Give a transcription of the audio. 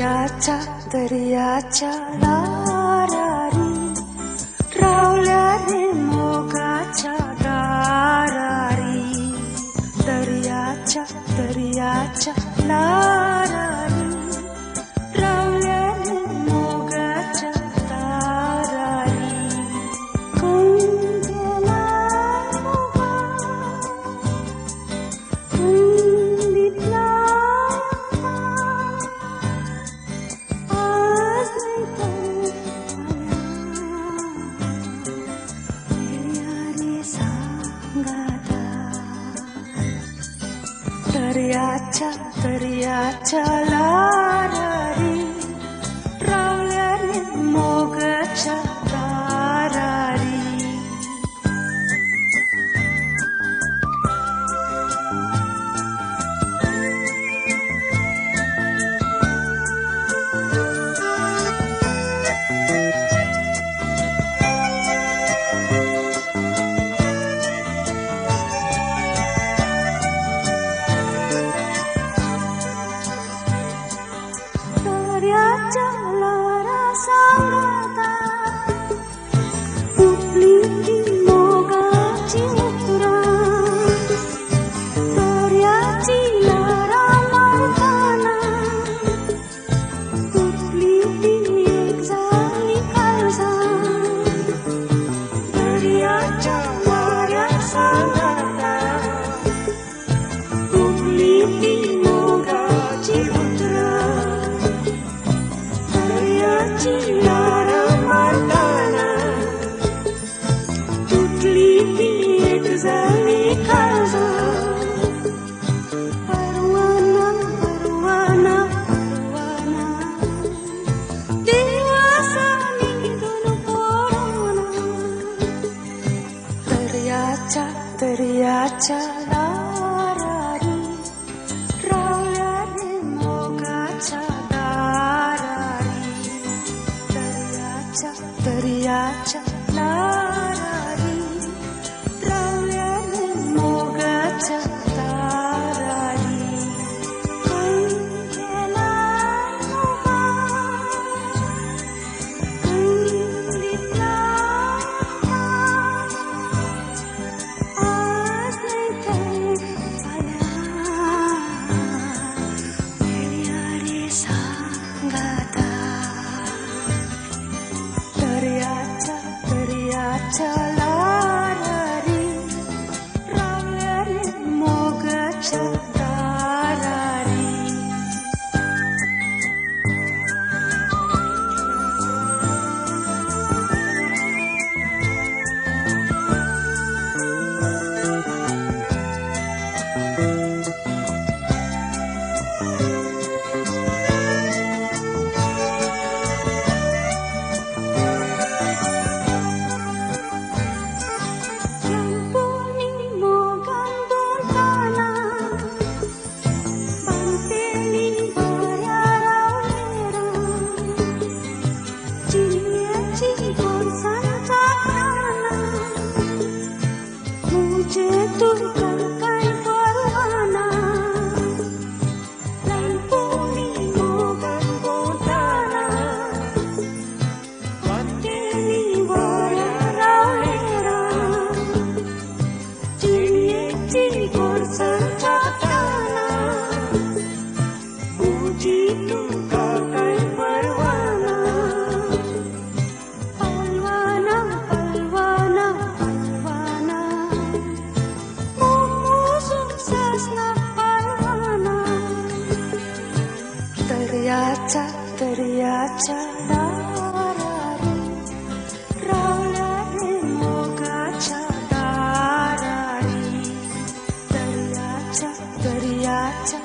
Dariacha larari Raulare mogacha darari Dariacha larari Raulare mogacha darari Kundela moga Kunditla Dariacha larari Raulare mogacha darari Dariacha lara sanggata Upliti moga cimutura Dariachi lara martana Upliti exali kalsa Dariacha lara sanggata Upliti moga cimutura Lara martana Tutliti exali kaza Parwana Dewasa nidunu corona Dariacha larari Raulare mogacha Dariacha larari Raulare mogacha darari Kundela moga Kunditla Asnaitai pala Meliari sanggata Dariacha larari Raulare mogacha darari Dariacha larari Raulare mogacha darari Dariacha